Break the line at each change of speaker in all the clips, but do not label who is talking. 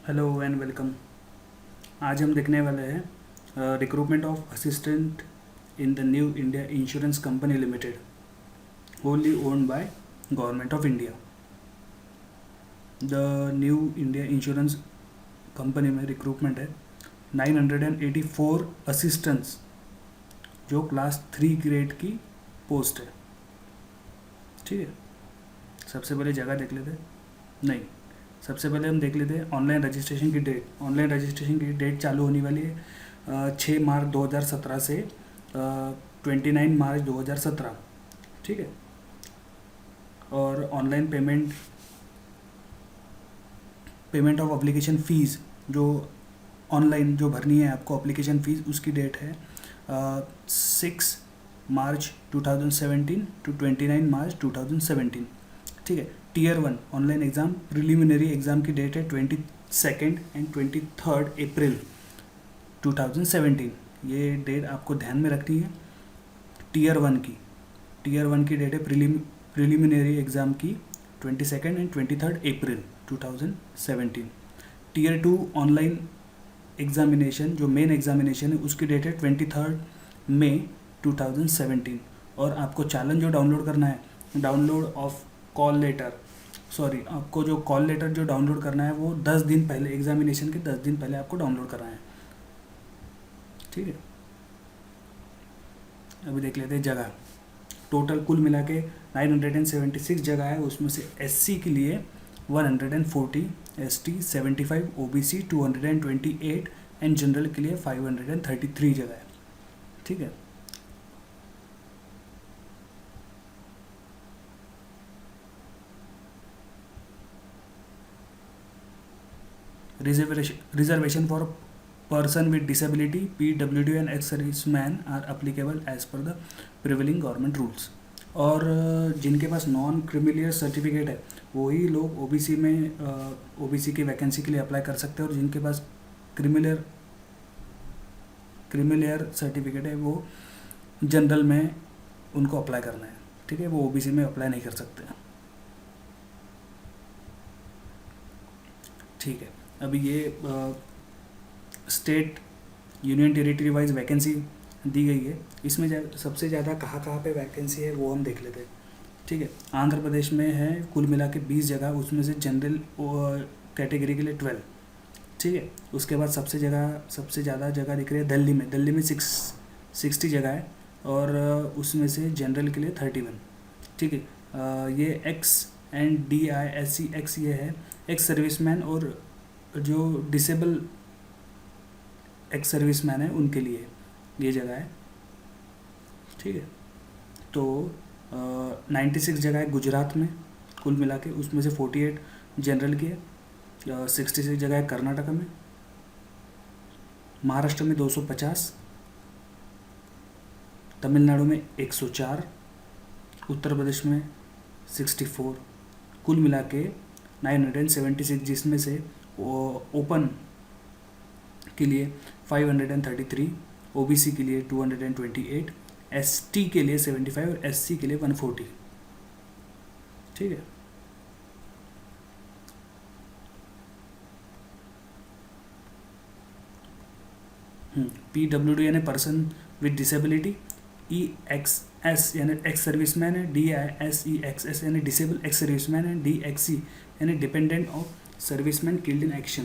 Hello and welcome. आज हम देखने वाले हैं recruitment of assistant in the New India insurance company limited, wholly owned by government of India. The New India insurance company में recruitment है 984 assistants, जो class 3 grade की post है। ठीक है, सबसे पहले जगह देख लेते हैं। नहीं, सबसे पहले हम देख लेते हैं ऑनलाइन रजिस्ट्रेशन की डेट। ऑनलाइन रजिस्ट्रेशन की डेट चालू होने वाली है 6 मार्च 2017 से 29 मार्च 2017। ठीक है, और online payment of application fees जो ऑनलाइन जो भरनी है आपको अप्लीकेशन फ़ीस, उसकी डेट है 6 मार्च 2017 टू 29 मार्च 2017। ठीक है, tier 1 online exam preliminary exam की डेट है 22 एंड 23 अप्रैल 2017। ये डेट आपको ध्यान में रखनी है। टीयर 1 की डेट है प्रिलिमिनरी एग्ज़ाम की 22 and 23 April 2017। Tier 2 online examination जो मेन एग्ज़ामिनेशन है उसकी डेट है 23 मई 2017। और आपको चालन जो डाउनलोड करना है, डाउनलोड ऑफ कॉल लेटर, आपको जो कॉल लेटर जो डाउनलोड करना है वो 10 दिन पहले, एग्जामिनेशन के 10 दिन पहले आपको डाउनलोड करना है। ठीक है, अभी देख लेते हैं जगह। टोटल कुल मिला के 976 जगह है, उसमें से एससी के लिए 140, एसटी 75, ओबीसी 228 एंड जनरल के लिए 533 जगह है। ठीक है, reservation for person with disability, PWD and ex serviceman are applicable as per the prevailing government rules. और जिनके पास नॉन क्रिमिलियर सर्टिफिकेट है वही लोग ओबीसी में ओबीसी की वैकेंसी के लिए अप्लाई कर सकते हैं, और जिनके पास क्रिमिलियर सर्टिफिकेट है वो जनरल में उनको अप्लाई करना है। ठीक है, वो ओबीसी में अप्लाई नहीं कर सकते। ठीक है, अभी ये state union territory wise vacancy दी गई है। इसमें सबसे ज़्यादा कहाँ कहाँ पे वैकेंसी है वो हम देख लेते हैं। ठीक है, आंध्र प्रदेश में है कुल मिला के 20 जगह, उसमें से जनरल कैटेगरी के लिए 12। ठीक है, उसके बाद सबसे ज़्यादा जगह दिख रही है दिल्ली में 60 जगह है, और उसमें से जनरल के लिए 31। ठीक है, ये एक्स एंड DISC एक्स ये है एक्स सर्विसमैन, और जो डिसेबल एक्स सर्विसमैन है उनके लिए ये जगह है। ठीक है, तो 96 जगह है गुजरात में कुल मिला के, उसमें से 48 जनरल की है। 66 जगह है कर्नाटक में, महाराष्ट्र में 250, तमिलनाडु में 104, उत्तर प्रदेश में 64। कुल मिला के 976, जिसमें से ओपन के लिए 533, ओबीसी के लिए 228, एसटी के लिए 75 और एससी के लिए 140। ठीक है, पीडब्ल्यूडी यानी पर्सन विद डिसेबिलिटी, EXS यानी एक्स सर्विसमैन है, DISEXS यानी डिसेबल एक्स सर्विसमैन है, DXC यानी dependent of serviceman killed in action.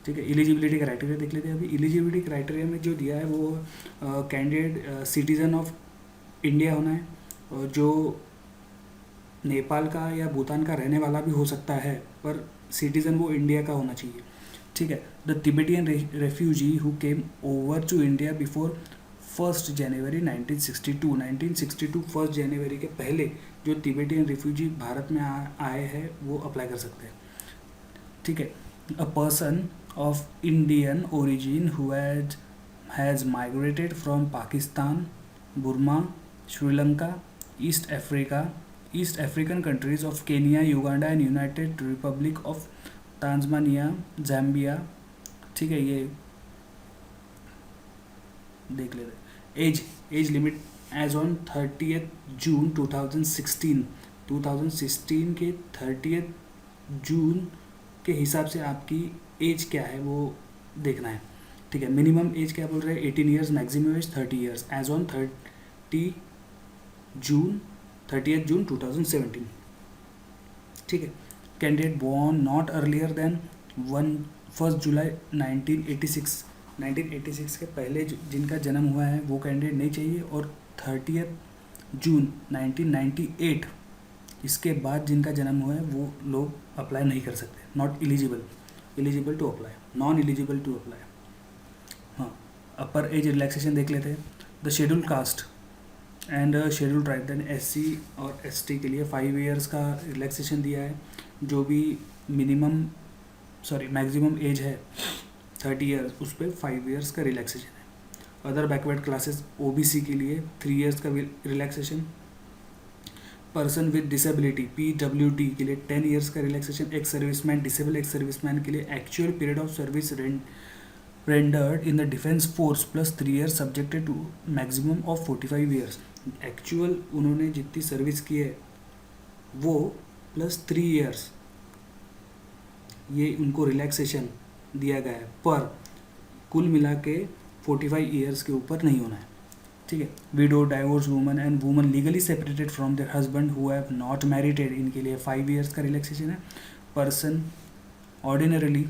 ठीक है, एलिजिबिलिटी क्राइटेरिया देख लेते हैं। अभी एलिजिबिलिटी क्राइटेरिया में जो दिया है वो कैंडिडेट सिटीज़न ऑफ इंडिया होना है, और जो नेपाल का या भूटान का रहने वाला भी हो सकता है, पर सिटीज़न वो इंडिया का होना चाहिए। ठीक है, the Tibetan refugee who came over to India before 1 January 1962 1 जनवरी के पहले जो तिबेटियन रेफ्यूजी भारत में आए हैं वो अप्लाई कर सकते हैं। ठीक है, a person of Indian origin who has migrated from Pakistan, Burma, Sri Lanka, East African countries of Kenya, Uganda and United Republic of Tanzania, Zambia। ठीक है, ये देख लेते। Age limit as on 30 June 2016 के 30 जून के हिसाब से आपकी एज क्या है वो देखना है, ठीक है। मिनिमम एज क्या बोल रहे हैं, 18 years, maximum age 30 years age on 30th June 2017, ठीक है। Candidate born not earlier than 1 July 1986 के पहले जिनका जन्म हुआ है वो कैंडिडेट नहीं चाहिए, और 30th जून 1998 इसके बाद जिनका जन्म हुआ है वो लोग अप्लाई नहीं कर सकते, not eligible to apply, non eligible to apply. हाँ, अपर एज रिलैक्सेशन देख लेते हैं। The schedule caste and schedule tribe then SC और ST के लिए 5 ईयर्स का रिलैक्सेशन दिया है। जो भी मैक्सिमम एज है 30 ईयर्स, उस पर 5 ईयर्स का रिलैक्सेशन है। अदर बैकवर्ड क्लासेस OBC के लिए 3 ईयर्स का relaxation. Person with disability PWD के लिए 10 ईयर्स का relaxation. Ex serviceman, disable ex serviceman के लिए actual period of service rendered in the defense force plus 3 years subjected to maximum of 45 years। Actual उन्होंने जितनी सर्विस की है वो प्लस 3 ईयर्स, ये उनको रिलैक्सेशन दिया गया है, पर कुल मिला के 45 ईयर्स के ऊपर नहीं होना है, ठीक है। Widow, divorce woman and woman legally separated from their husband who have not married, इनके लिए 5 ईयर्स का रिलैक्सेशन है। Person ordinarily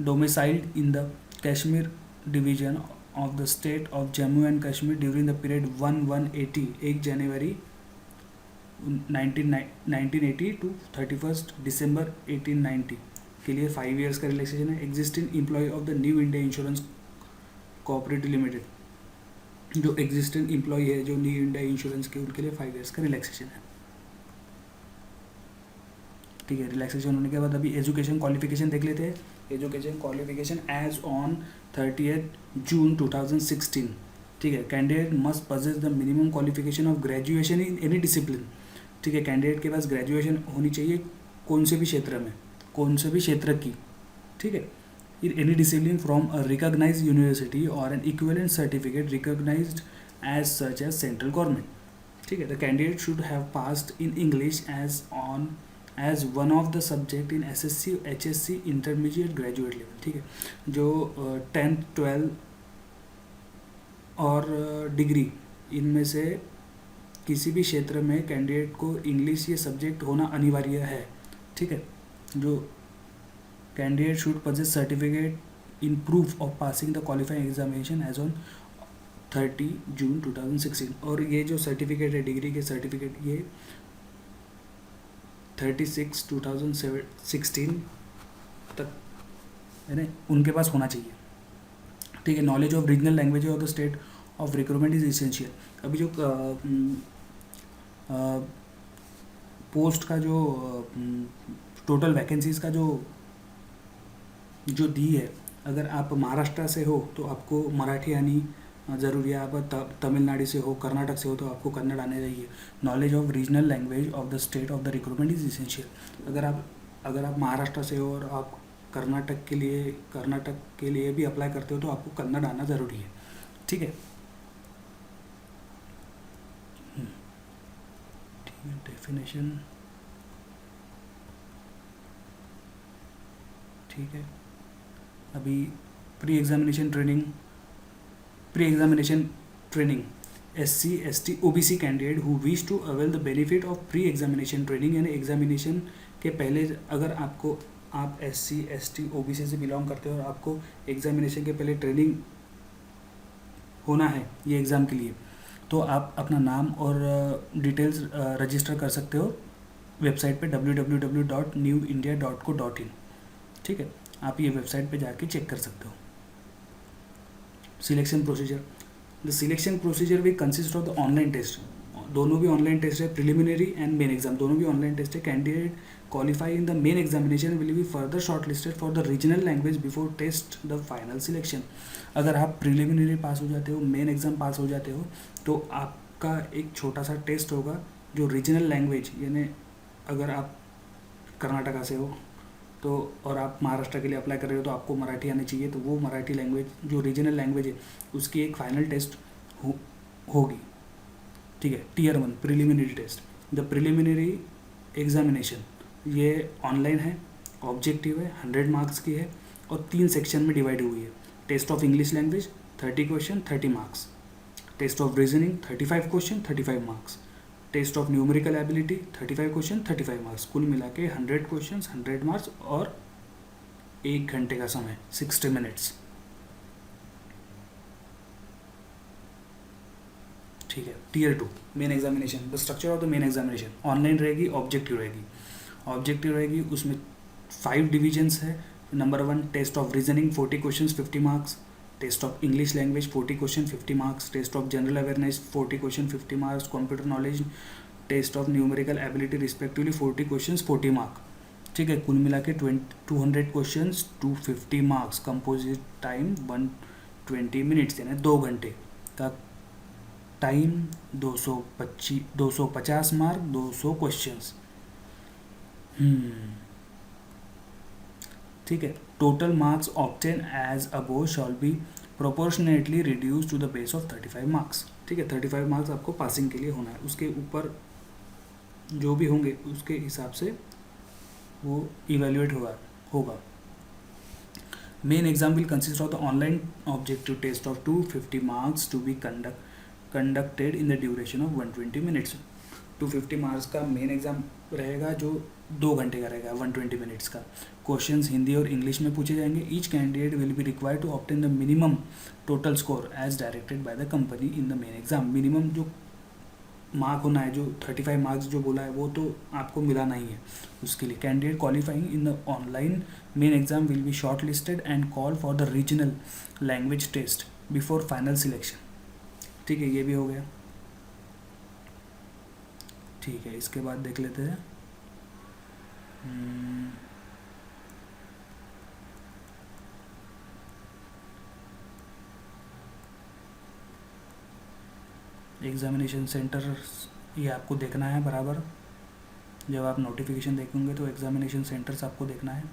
domiciled in the Kashmir division of the state of Jammu and Kashmir during the period 1 January 1980 to 31st December 1890 के लिए 5 years का relaxation है। Existing employ of the New India Insurance Cooperative Limited, जो existing employ है जो new India insurance के, उनके लिए 5 ईयर्स का रिलैक्सेशन है, ठीक है। रिलैक्सेशन होने के बाद अभी एजुकेशन क्वालिफिकेशन देख लेते हैं। Education qualification as on 30th June 2016, ठीक है। Candidate must possess the minimum qualification of graduation in any discipline, ठीक है। कैंडिडेट के पास ग्रेजुएशन होनी चाहिए कौन से भी क्षेत्र में, कौन से भी क्षेत्र की, ठीक है। In any discipline from a recognised university और an equivalent certificate recognised as such as central government, ठीक है। The candidate should have passed in English as one of the subject in SSC HSC intermediate graduate level, ठीक है। जो 10th 12 और degree, इनमें से किसी भी क्षेत्र में कैंडिडेट को इंग्लिश ये सब्जेक्ट होना अनिवार्य है, ठीक है। जो candidate should possess certificate in proof of passing the qualifying examination as on 30 June 2016, और ये जो सर्टिफिकेट है डिग्री के सर्टिफिकेट, ये 36/2016 तक है ना उनके पास होना चाहिए, ठीक है। Knowledge of regional language of the state of recruitment is essential. अभी जो पोस्ट का जो टोटल वैकेंसीज का जो दी है, अगर आप महाराष्ट्र से हो तो आपको मराठी आनी ज़रूरी है, आप तमिलनाडु से हो, कर्नाटक से हो तो आपको कन्नड़ आने चाहिए। Knowledge of regional language of the state of the recruitment is essential. अगर आप महाराष्ट्र से हो और आप कर्नाटक के लिए भी अप्लाई करते हो तो आपको कन्नड़ आना ज़रूरी है, ठीक है। डेफिनेशन, ठीक है। अभी pre examination training SC ST OBC candidate who wish to avail the benefit of pre examination training, यानी एग्जामिनेशन के पहले अगर आप SC ST OBC से बिलोंग करते हो और आपको एग्जामिनेशन के पहले ट्रेनिंग होना है ये एग्ज़ाम के लिए, तो आप अपना नाम और डिटेल्स रजिस्टर कर सकते हो वेबसाइट पे www.newindia.co.in, ठीक है। आप ये वेबसाइट पे जाके चेक कर सकते हो। Selection procedure, the selection procedure will consist of the online test, दोनों भी ऑनलाइन टेस्ट है, प्रिलिमिनरी एंड मेन एग्जाम दोनों भी ऑनलाइन टेस्ट है। Candidate qualify in the main examination will be further shortlisted for the regional language before test the final selection. अगर आप preliminary पास हो जाते हो, मेन एग्जाम पास हो जाते हो, तो आपका एक छोटा सा टेस्ट होगा जो रीजनल लैंग्वेज, यानी अगर आप कर्नाटका से हो तो और आप महाराष्ट्र के लिए अप्लाई कर रहे हो तो आपको मराठी आनी चाहिए, तो वो मराठी लैंग्वेज जो रीजनल लैंग्वेज है उसकी एक फाइनल टेस्ट होगी, ठीक है। Tier 1 preliminary test, the preliminary examination ये ऑनलाइन है, ऑब्जेक्टिव है, 100 मार्क्स की है और 3 सेक्शन में डिवाइड हुई है। Test of English language 30 question 30 marks, test of reasoning 35 question 35 marks, test of numerical ability 35 question 35 marks, कुल मिला के 100 क्वेश्चन 100 मार्क्स और 1 घंटे का समय 60 मिनट्स। ठीक है। Tier 2 main examination, the structure of the main examination online रहेगी, ऑब्जेक्टिव रहेगी। ऑब्जेक्टिव रहेगी उसमें 5 डिविजन्स है। Number 1 test of reasoning 40 question 50 marks, test of English language 40 question 50 marks, test of general awareness 40 question 50 marks, computer knowledge, test of numerical ability respectively 40 question 40 mark. ठीक है। कुल मिला के 200 question 250 marks, composite time 120 minutes यानी 2 घंटे का time, 250 mark, 200 questions. ठीक है। Total marks obtain as above shall be proportionately reduce to the base of 35 marks. ठीक है। 35 मार्क्स आपको पासिंग के लिए होना है, उसके ऊपर जो भी होंगे उसके हिसाब से वो इवेल्युएट होगा। Main exam will consist of the online objective test of 250 marks to be conducted in the duration of 120 minutes. 250 marks का मेन एग्जाम रहेगा जो 2 घंटे का रहेगा, 120 मिनट्स का। क्वेश्चंस हिंदी और इंग्लिश में पूछे जाएंगे। Each candidate will be required to obtain the minimum total score as directed by the company in the main exam. Minimum जो मार्क होना है, जो 35 मार्क्स जो बोला है वो तो आपको मिलाना ही है। उसके लिए candidate qualifying in the online main exam will be short listed and call for the regional language test before final selection. ठीक है, ये भी हो गया। ठीक है, इसके बाद देख लेते हैं एग्जामिनेशन सेंटर। ये आपको देखना है बराबर, जब आप नोटिफिकेशन देखेंगे तो एग्जामिनेशन सेंटर्स आपको देखना है।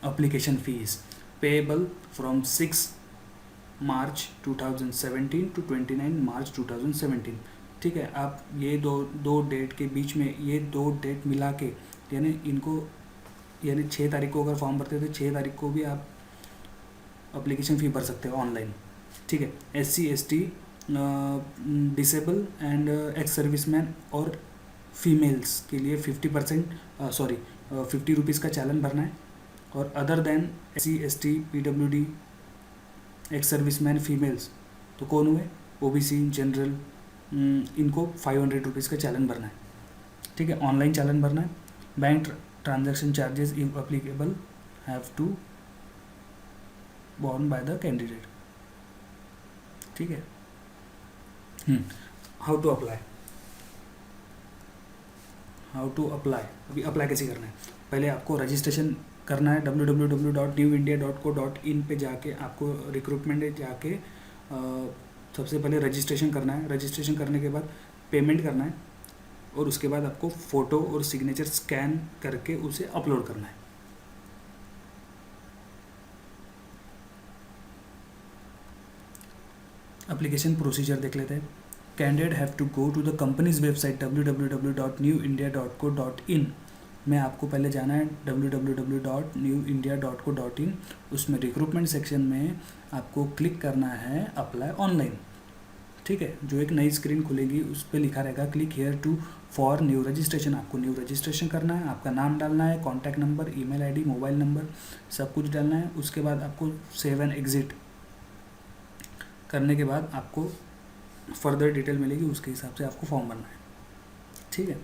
Application fees payable from 6 March 2017 to 29 March 2017। ठीक है। आप ये दो डेट के बीच में ये 2 डेट मिला के यानी 6 तारीख को अगर फॉर्म भरते थे 6 तारीख को भी आप एप्लीकेशन फ़ी भर सकते हो ऑनलाइन। ठीक है। SC ST disable and ex serviceman और फीमेल्स के लिए 50 रुपीज़ का चालान भरना है। और other than SC ST PWD ex serviceman females तो कौन हुए, OBC जनरल, इनको 500 रुपीज़ का चालान भरना है। ठीक है। ऑनलाइन चालान भरना है। Bank transaction charges if applicable have to borne by the candidate। ठीक है। How to apply. अभी अप्लाई कैसे करना है, पहले आपको रजिस्ट्रेशन करना है। www.newindia.co.in पे जाके आपको रिक्रूटमेंट जाके सबसे पहले रजिस्ट्रेशन करना है। रजिस्ट्रेशन करने के बाद पेमेंट करना है और उसके बाद आपको फ़ोटो और सिग्नेचर स्कैन करके उसे अपलोड करना है। एप्लीकेशन प्रोसीजर देख लेते हैं। Candidate have to go to the company's website www.newindia.co.in में आपको पहले जाना है www.newindia.co.in। उसमें रिक्रूटमेंट सेक्शन में आपको क्लिक करना है अप्लाई ऑनलाइन। ठीक है। जो एक नई स्क्रीन खुलेगी उस पर लिखा रहेगा click here to for new registration. आपको न्यू रजिस्ट्रेशन करना है, आपका नाम डालना है, contact number, email ID, mobile number सब कुछ डालना है। उसके बाद आपको सेव एंड एग्जिट करने के बाद आपको फर्दर डिटेल मिलेगी, उसके हिसाब से आपको फॉर्म भरना है। ठीक है।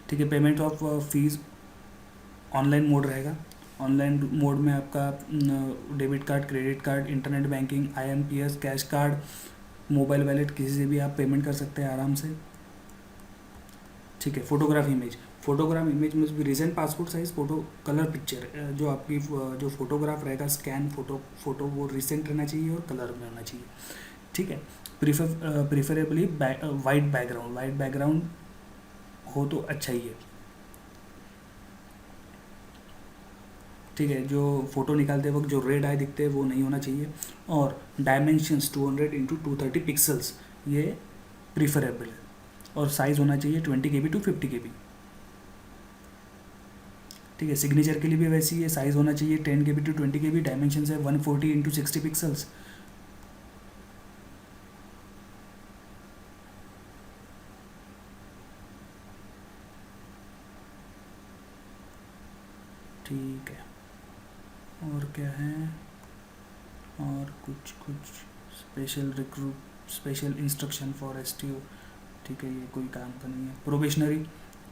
ठीक है। Payment of fees online mode रहेगा। ऑनलाइन मोड में आपका debit card, credit card, internet banking, IMPS, cash card, mobile wallet, किसी से भी आप पेमेंट कर सकते हैं आराम से। ठीक है। फोटोग्राफ इमेज में भी recent passport size photo, colour picture, जो आपकी जो फोटोग्राफ रहेगा स्कैन फोटो वो रिसेंट रहना चाहिए और कलर में होना चाहिए। ठीक है। प्रीफरेबली वाइट बैकग्राउंड हो तो अच्छा ही है। ठीक है। जो फ़ोटो निकालते वक्त जो रेड आई दिखते हैं वो नहीं होना चाहिए। और डायमेंशंस 200 × 230 पिक्सल्स ये प्रीफरेबल है। और साइज़ होना चाहिए 20 KB टू 50 KB। ठीक है, सिग्नेचर के लिए भी वैसी है, साइज़ होना चाहिए 10 KB टू 20 KB, डायमेंशन है 140 इंटू 60 पिक्सल्स। ठीक है, और क्या है, और कुछ स्पेशल इंस्ट्रक्शन फॉर STO। ठीक है, ये कोई काम का नहीं है।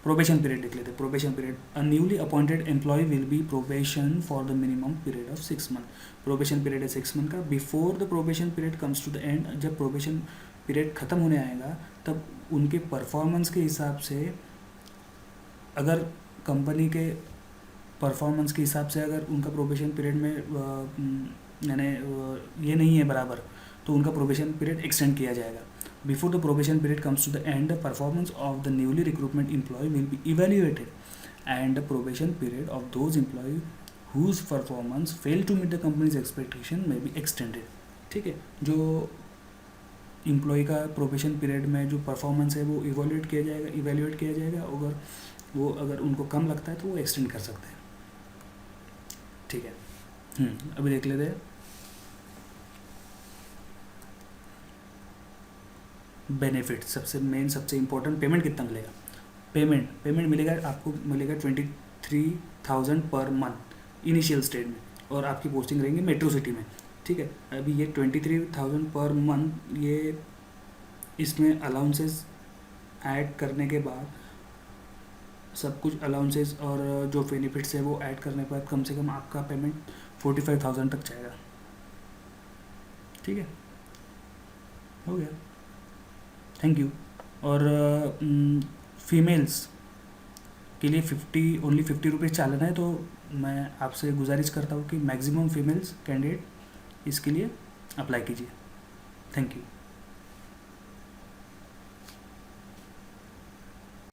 प्रोबेशन पीरियड लिख लेते हैं। Probation period, a newly appointed employ will be probation for the minimum period of 6 month. Probation period है 6 मंथ का। Before the probation period comes to the end, जब प्रोबेशन पीरियड ख़त्म होने आएगा तब उनके परफॉर्मेंस के हिसाब से, अगर कंपनी के परफॉर्मेंस के हिसाब से अगर उनका प्रोबेशन पीरियड में यानी ये नहीं है बराबर, तो उनका प्रोबेशन पीरियड एक्सटेंड किया जाएगा। Before the probation period comes to the end, the performance of the newly recruitment employee will be evaluated, and the probation period of those employee whose performance failed to meet the company's expectation may be extended। ठीक है, जो employ का probation period में जो performance है वो evaluate किया जाएगा। अगर उनको कम लगता है तो वो एक्सटेंड कर सकते हैं। ठीक है, अभी देख लेते हैं बेनिफिट। सबसे मेन, सबसे इम्पोर्टेंट, पेमेंट कितना मिलेगा। पेमेंट मिलेगा आपको, मिलेगा 23,000 पर मंथ इनिशियल स्टेज में, और आपकी पोस्टिंग रहेंगी मेट्रो सिटी में। ठीक है, अभी ये 23,000 पर मंथ, ये इसमें अलाउंसेस ऐड करने के बाद, सब कुछ अलाउंसेस और जो बेनिफिट्स है वो ऐड करने के बाद कम से कम आपका पेमेंट 45,000 तक जाएगा। ठीक है, हो गया, थैंक यू। और फीमेल्स के लिए ओनली 50 रुपीज़ चालन है, तो मैं आपसे गुजारिश करता हूँ कि मैक्सिमम फीमेल्स कैंडिडेट इसके लिए अप्लाई कीजिए। Thank you.